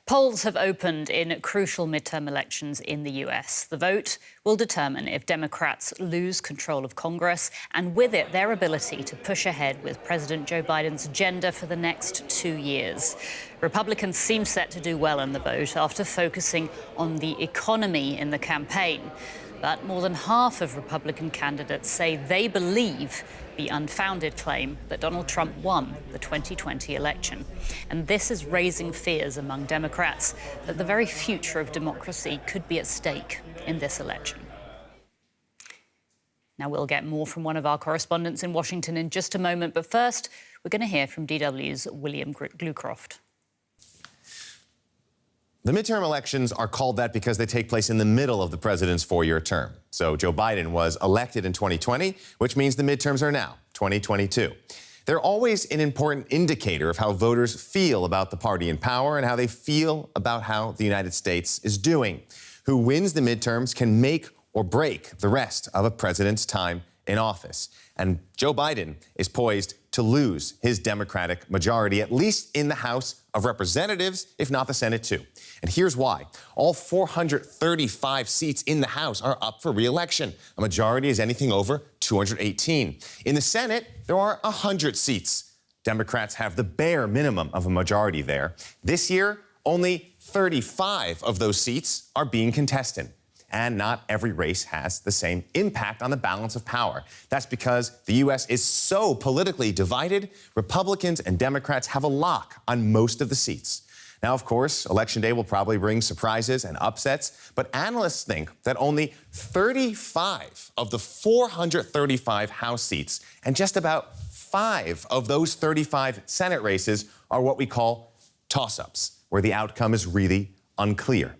Polls have opened in crucial midterm elections in the US. The vote will determine if Democrats lose control of Congress and with it their ability to push ahead with President Joe Biden's agenda for the next 2 years. Republicans seem set to do well in the vote after focusing on the economy in the campaign. But more than half of Republican candidates say they believe the unfounded claim that Donald Trump won the 2020 election. And this is raising fears among Democrats that the very future of democracy could be at stake in this election. Now, we'll get more from one of our correspondents in Washington in just a moment. But first, we're going to hear from DW's William Glucroft. The midterm elections are called that because they take place in the middle of the president's four-year term. So Joe Biden was elected in 2020, which means the midterms are now 2022. They're always an important indicator of how voters feel about the party in power and how they feel about how the United States is doing. Who wins the midterms can make or break the rest of a president's time in office. And Joe Biden is poised to lose his Democratic majority, at least in the House of Representatives, if not the Senate, too. And here's why. All 435 seats in the House are up for re-election. A majority is anything over 218. In the Senate, there are 100 seats. Democrats have the bare minimum of a majority there. This year, only 35 of those seats are being contested. And not every race has the same impact on the balance of power. That's because the U.S. is so politically divided, Republicans and Democrats have a lock on most of the seats. Now, of course, Election Day will probably bring surprises and upsets, but analysts think that only 35 of the 435 House seats and just about 5 of those 35 Senate races are what we call toss-ups, where the outcome is really unclear.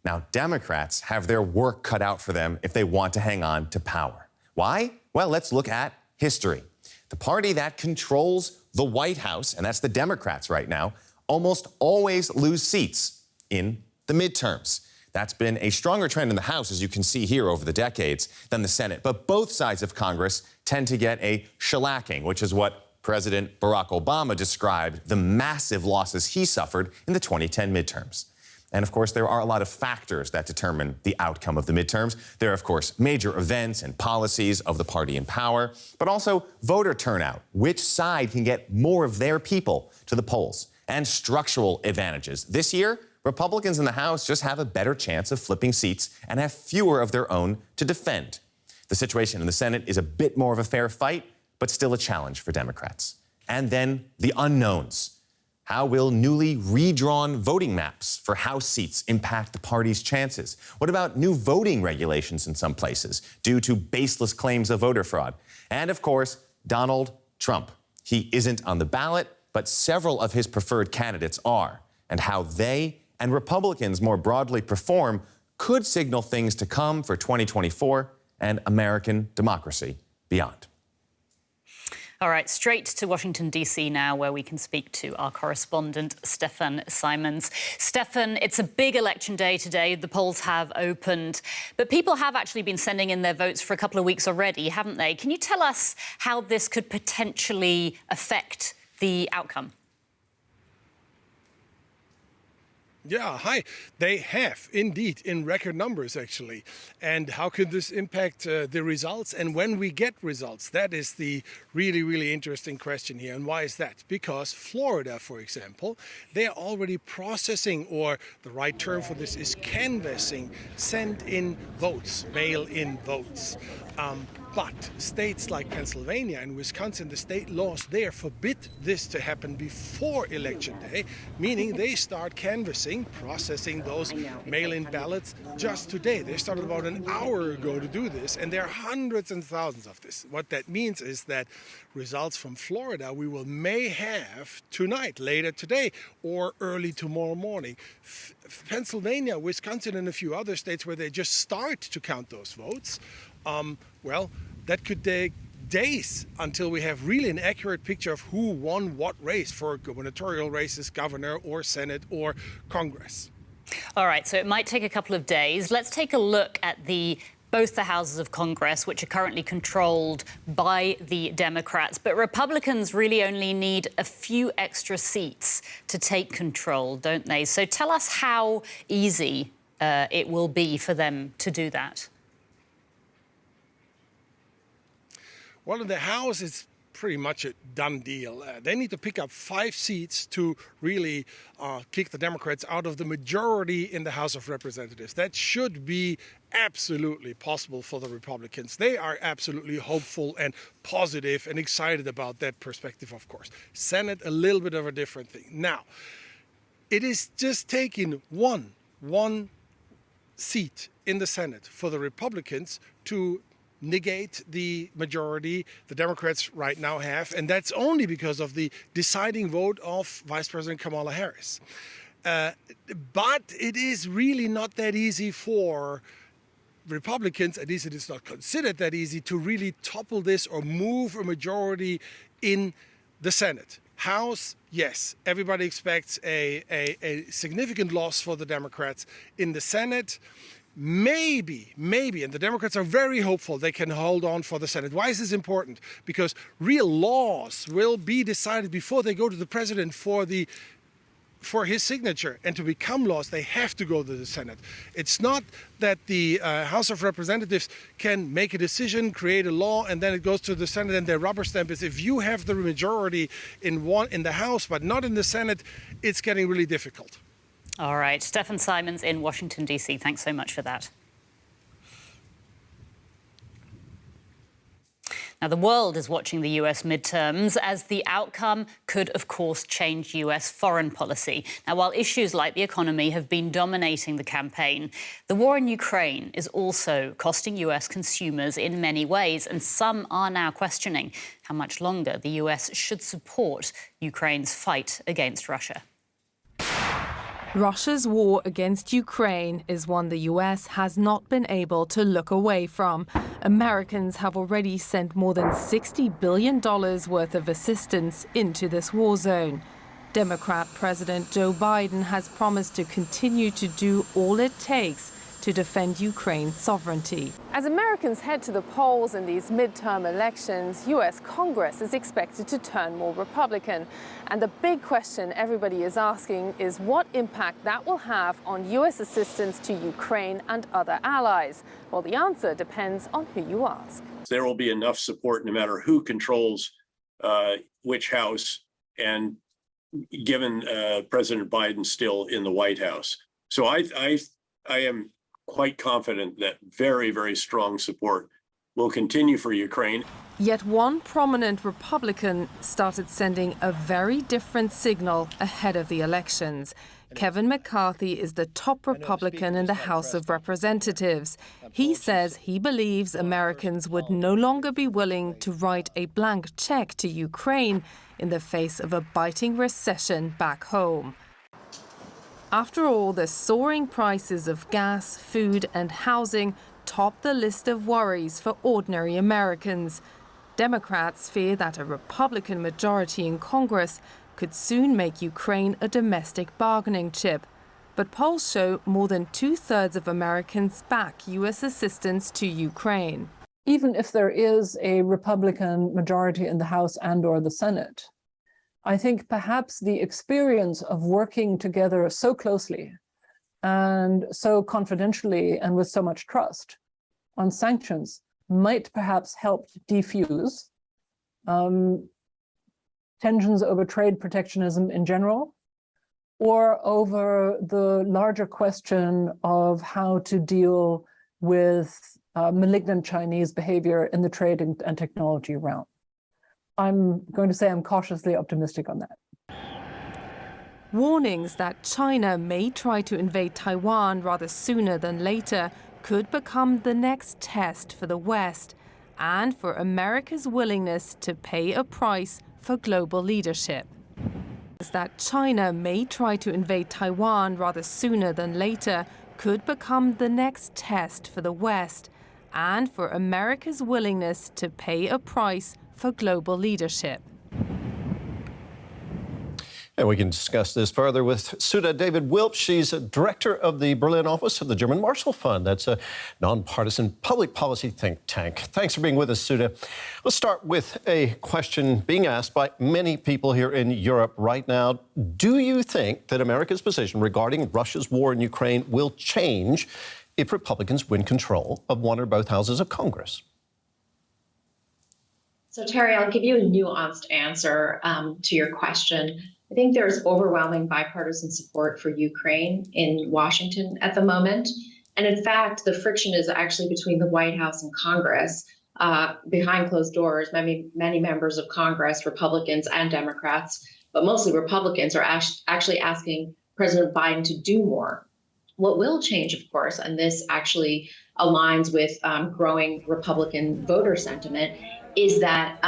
Now, Democrats have their work cut out for them if they want to hang on to power. Why? Well, let's look at history. The party that controls the White House, and that's the Democrats right now, almost always lose seats in the midterms. That's been a stronger trend in the House, as you can see here over the decades, than the Senate. But both sides of Congress tend to get a shellacking, which is what President Barack Obama described the massive losses he suffered in the 2010 midterms. And, of course, there are a lot of factors that determine the outcome of the midterms. There are, of course, major events and policies of the party in power, but also voter turnout, which side can get more of their people to the polls, and structural advantages. This year, Republicans in the House just have a better chance of flipping seats and have fewer of their own to defend. The situation in the Senate is a bit more of a fair fight, but still a challenge for Democrats. And then the unknowns. How will newly redrawn voting maps for House seats impact the party's chances? What about new voting regulations in some places due to baseless claims of voter fraud? And, of course, Donald Trump. He isn't on the ballot, but several of his preferred candidates are. And how they and Republicans more broadly perform could signal things to come for 2024 and American democracy beyond. All right, straight to Washington, D.C. now, where we can speak to our correspondent, Stefan Simons. Stefan, it's a big election day today. The polls have opened, but people have actually been sending in their votes for a couple of weeks already, haven't they? Can you tell us how this could potentially affect the outcome? Yeah, hi. They have, indeed, in record numbers, actually. And how could this impact the results and when we get results? That is the really, really interesting question here. And why is that? Because Florida, for example, they are already processing, or the right term for this is canvassing, send-in votes, mail-in votes. But states like Pennsylvania and Wisconsin, the state laws there forbid this to happen before Election Day, meaning they start canvassing, processing those mail-in ballots just today. They started about an hour ago to do this, and there are hundreds and thousands of this. What that means is that results from Florida we may have tonight, later today, or early tomorrow morning. Pennsylvania, Wisconsin, and a few other states where they just start to count those votes, well, that could take days until we have really an accurate picture of who won what race for gubernatorial races, governor or Senate or Congress. All right, so it might take a couple of days. Let's take a look at the both the houses of Congress, which are currently controlled by the Democrats. But Republicans really only need a few extra seats to take control, don't they? So tell us how easy it will be for them to do that. Well, in the House, it's pretty much a done deal. They need to pick up 5 seats to really kick the Democrats out of the majority in the House of Representatives. That should be absolutely possible for the Republicans. They are absolutely hopeful and positive and excited about that perspective, of course. Senate, a little bit of a different thing. Now, it is just taking one seat in the Senate for the Republicans to negate the majority the Democrats right now have, and that's only because of the deciding vote of Vice President Kamala Harris. But it is really not that easy for Republicans, at least it is not considered that easy, to really topple this or move a majority in the Senate. House, yes, everybody expects a significant loss for the Democrats. In the Senate, maybe, and the Democrats are very hopeful they can hold on for the Senate. Why is this important? Because real laws will be decided before they go to the president for his signature, and to become laws, they have to go to the Senate. It's not that the House of Representatives can make a decision, create a law, and then it goes to the Senate and their rubber stamp is if you have the majority in the House but not in the Senate, it's getting really difficult. All right. Stefan Simons in Washington, D.C. Thanks so much for that. Now, the world is watching the US midterms as the outcome could, of course, change US foreign policy. Now, while issues like the economy have been dominating the campaign, the war in Ukraine is also costing US consumers in many ways, and some are now questioning how much longer the US should support Ukraine's fight against Russia. Russia's war against Ukraine is one the US has not been able to look away from. Americans have already sent more than $60 billion worth of assistance into this war zone. Democrat President Joe Biden has promised to continue to do all it takes to defend Ukraine's sovereignty. As Americans head to the polls in these midterm elections, US Congress is expected to turn more Republican. And the big question everybody is asking is what impact that will have on US assistance to Ukraine and other allies. Well, the answer depends on who you ask. There will be enough support no matter who controls which house, and given President Biden still in the White House. So I am quite confident that very, very strong support will continue for Ukraine. Yet one prominent Republican started sending a very different signal ahead of the elections. Kevin McCarthy is the top Republican in the House of Representatives. He says he believes Americans would no longer be willing to write a blank check to Ukraine in the face of a biting recession back home. After all, the soaring prices of gas, food and housing top the list of worries for ordinary Americans. Democrats fear that a Republican majority in Congress could soon make Ukraine a domestic bargaining chip. But polls show more than 2/3 of Americans back U.S. assistance to Ukraine. Even if there is a Republican majority in the House and/or the Senate, I think perhaps the experience of working together so closely and so confidentially and with so much trust on sanctions might perhaps help defuse tensions over trade protectionism in general, or over the larger question of how to deal with malignant Chinese behavior in the trade and technology realm. I'm going to say I'm cautiously optimistic on that. Warnings that China may try to invade Taiwan rather sooner than later could become the next test for the West and for America's willingness to pay a price for global leadership. That China may try to invade Taiwan rather sooner than later could become the next test for the West and for America's willingness to pay a price for global leadership. And we can discuss this further with Sudha David-Wilp. She's a director of the Berlin office of the German Marshall Fund. That's a nonpartisan public policy think tank. Thanks for being with us, Sudha. Let's start with a question being asked by many people here in Europe right now. Do you think that America's position regarding Russia's war in Ukraine will change if Republicans win control of one or both houses of Congress? So, Terry, I'll give you a nuanced answer to your question. I think there is overwhelming bipartisan support for Ukraine in Washington at the moment. And in fact, the friction is actually between the White House and Congress. Behind closed doors, many members of Congress, Republicans and Democrats, but mostly Republicans, are actually asking President Biden to do more. What will change, of course, and this actually aligns with growing Republican voter sentiment, is that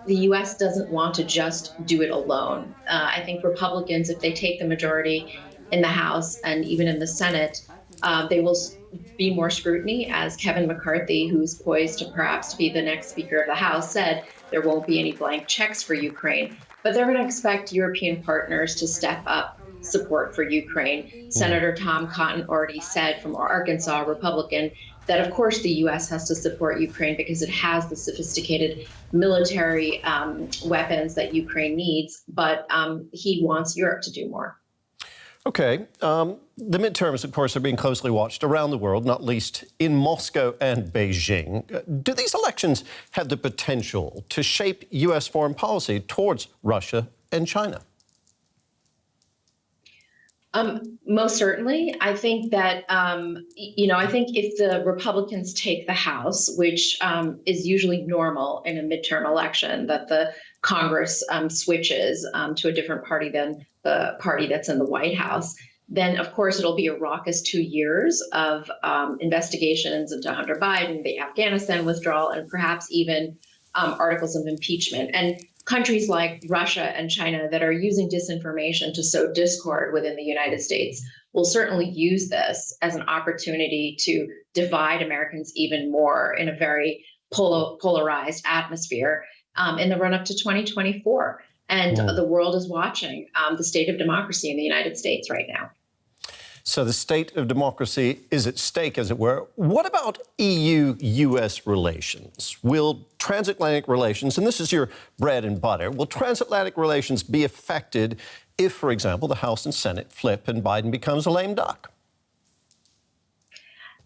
the U.S. doesn't want to just do it alone. I think Republicans, if they take the majority in the House and even in the Senate, they will be more scrutiny. As Kevin McCarthy, who's poised to perhaps be the next Speaker of the House, said, there won't be any blank checks for Ukraine. But they're going to expect European partners to step up support for Ukraine. Senator Tom Cotton already said, from Arkansas, Republican, that of course the U.S. has to support Ukraine because it has the sophisticated military weapons that Ukraine needs, but he wants Europe to do more. Okay. The midterms, of course, are being closely watched around the world, not least in Moscow and Beijing. Do these elections have the potential to shape U.S. foreign policy towards Russia and China? Most certainly. I think that, I think if the Republicans take the House, which is usually normal in a midterm election, that the Congress switches to a different party than the party that's in the White House, then, of course, it'll be a raucous 2 years of investigations into Hunter Biden, the Afghanistan withdrawal, and perhaps even articles of impeachment. And countries like Russia and China that are using disinformation to sow discord within the United States will certainly use this as an opportunity to divide Americans even more in a very polarized atmosphere in the run-up to 2024. And the world is watching the state of democracy in the United States right now. So the state of democracy is at stake, as it were. What about EU-US relations? Will transatlantic relations, and this is your bread and butter, will transatlantic relations be affected if, for example, the House and Senate flip and Biden becomes a lame duck?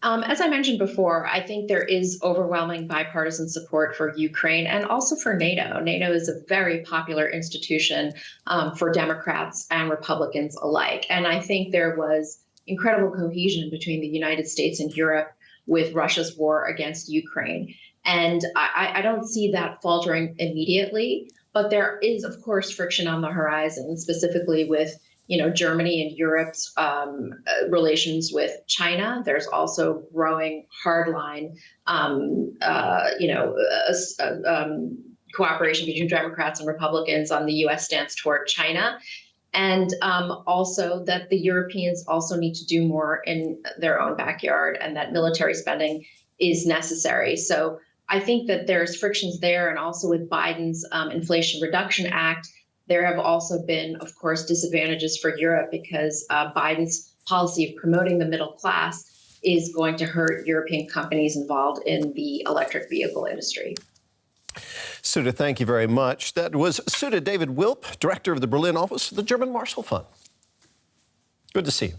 As I mentioned before, I think there is overwhelming bipartisan support for Ukraine and also for NATO. NATO is a very popular institution for Democrats and Republicans alike. And I think there was incredible cohesion between the United States and Europe with Russia's war against Ukraine. And I don't see that faltering immediately, but there is, of course, friction on the horizon, specifically with Germany and Europe's relations with China. There's also growing hardline, cooperation between Democrats and Republicans on the U.S. stance toward China. And also that the Europeans also need to do more in their own backyard, and that military spending is necessary. So I think that there's frictions there, and also with Biden's Inflation Reduction Act, there have also been, of course, disadvantages for Europe because Biden's policy of promoting the middle class is going to hurt European companies involved in the electric vehicle industry. Sudha, thank you very much. That was Sudha David-Wilp, director of the Berlin office of the German Marshall Fund. Good to see you.